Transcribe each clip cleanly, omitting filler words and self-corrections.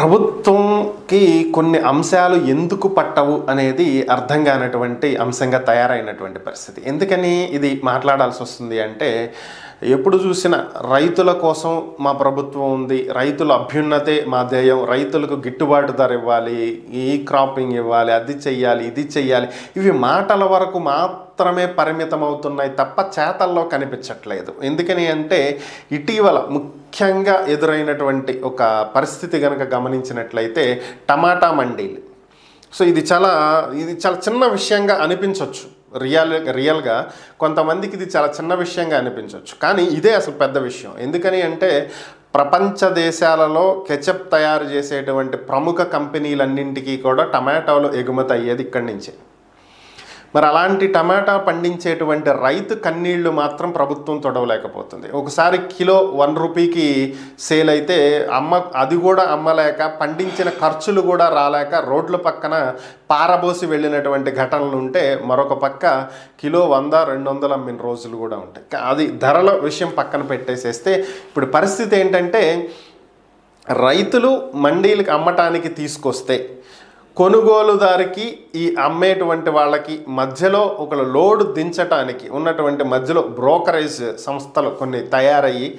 ప్రభుత్వంకి కొన్ని అంశాలు ఎందుకు పట్టవు అనేది అర్థం కానటువంటి అంశంగా తయారైనటువంటి పరిస్థితి. ఎందుకని ఇది మాట్లాడాల్సి వస్తుంది అంటే, ఎప్పుడు చూసినా రైతుల కోసం మా ప్రభుత్వం ఉంది, రైతుల అభ్యున్నతే మా ధ్యేయం, రైతులకు గిట్టుబాటు ధర ఇవ్వాలి, ఈ క్రాపింగ్ ఇవ్వాలి, అది చెయ్యాలి, ఇది చెయ్యాలి, ఇవి మాటల వరకు మాత్రమే పరిమితం అవుతున్నాయి తప్ప చేతల్లో కనిపించట్లేదు. ఎందుకని అంటే ఇటీవల ముఖ్యంగా ఎదురైనటువంటి ఒక పరిస్థితి కనుక గమనించినట్లయితే టమాటా మండీలు. సో ఇది చాలా చిన్న విషయంగా అనిపించవచ్చు, రియల్గా కొంతమందికి ఇది చాలా చిన్న విషయంగా అనిపించవచ్చు, కానీ ఇదే అసలు పెద్ద విషయం. ఎందుకని అంటే ప్రపంచ దేశాలలో కెచప్ తయారు చేసేటువంటి ప్రముఖ కంపెనీలన్నింటికీ కూడా టమాటాలు ఎగుమతి అయ్యేది ఇక్కడి నుంచే. మరి అలాంటి టమాటా పండించేటువంటి రైతు కన్నీళ్లు మాత్రం ప్రభుత్వం తొడవలేకపోతుంది. ఒకసారి కిలో 1 రూపీకి సేల్ అయితే అది కూడా అమ్మలేక, పండించిన ఖర్చులు కూడా రాలేక రోడ్ల పక్కన పారబోసి వెళ్ళినటువంటి ఘటనలు ఉంటే, మరొక పక్క కిలో 100-200 అమ్మిన రోజులు కూడా ఉంటాయి. అది ధరల విషయం పక్కన పెట్టేసేస్తే ఇప్పుడు పరిస్థితి ఏంటంటే, రైతులు మండీలకు అమ్మటానికి తీసుకొస్తే కొనుగోలుదారికి ఈ అమ్మేటువంటి వాళ్ళకి మధ్యలో ఒక లోడ్ దించటానికి ఉన్నటువంటి మధ్యలో బ్రోకరేజ్ సంస్థలు కొన్ని తయారయ్యి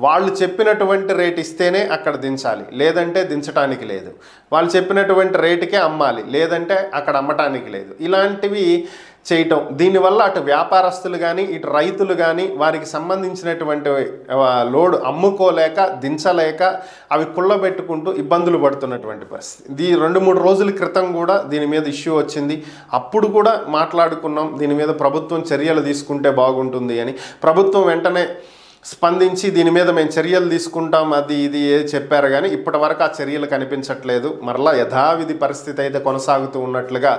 వాళ్ళు చెప్పినటువంటి రేట్ ఇస్తేనే అక్కడ దించాలి, లేదంటే దించడానికి లేదు. వాళ్ళు చెప్పినటువంటి రేటుకే అమ్మాలి, లేదంటే అక్కడ అమ్మటానికి లేదు. ఇలాంటివి చేయటం, దీనివల్ల అటు వ్యాపారస్తులు కానీ ఇటు రైతులు కానీ వారికి సంబంధించినటువంటి లోడ్ అమ్ముకోలేక, దించలేక అవి కుళ్ళబెట్టుకుంటూ ఇబ్బందులు పడుతున్నటువంటి పరిస్థితి. 2-3 రోజుల క్రితం కూడా దీని మీద ఇష్యూ వచ్చింది. అప్పుడు కూడా మాట్లాడుకున్నాం, దీని మీద ప్రభుత్వం చర్యలు తీసుకుంటే బాగుంటుంది అని. ప్రభుత్వం వెంటనే స్పందించి దీని మీద మేము చర్యలు తీసుకుంటాం, అది ఇది చెప్పారు, కానీ ఇప్పటి వరకు ఆ చర్యలు కనిపించట్లేదు. మరలా యథావిధి పరిస్థితి అయితే కొనసాగుతూ ఉన్నట్లుగా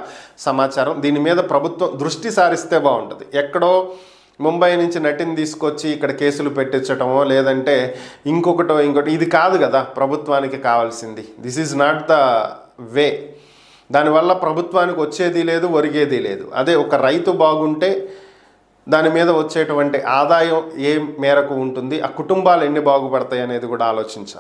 సమాచారం. దీని మీద ప్రభుత్వం దృష్టి సారిస్తే బాగుంటుంది. ఎక్కడో ముంబై నుంచి నటిని తీసుకొచ్చి ఇక్కడ కేసులు పెట్టించటమో, లేదంటే ఇంకొకటి ఇది కాదు కదా ప్రభుత్వానికి కావాల్సింది. This is not the way. దానివల్ల ప్రభుత్వానికి వచ్చేది లేదు, ఒరిగేది లేదు. అదే ఒక రైతు బాగుంటే దాని మీద వచ్చేటువంటి ఆదాయం ఏ మేరకు ఉంటుంది, ఆ కుటుంబాలు ఎన్ని బాగుపడతాయి అనేది కూడా ఆలోచించాలి.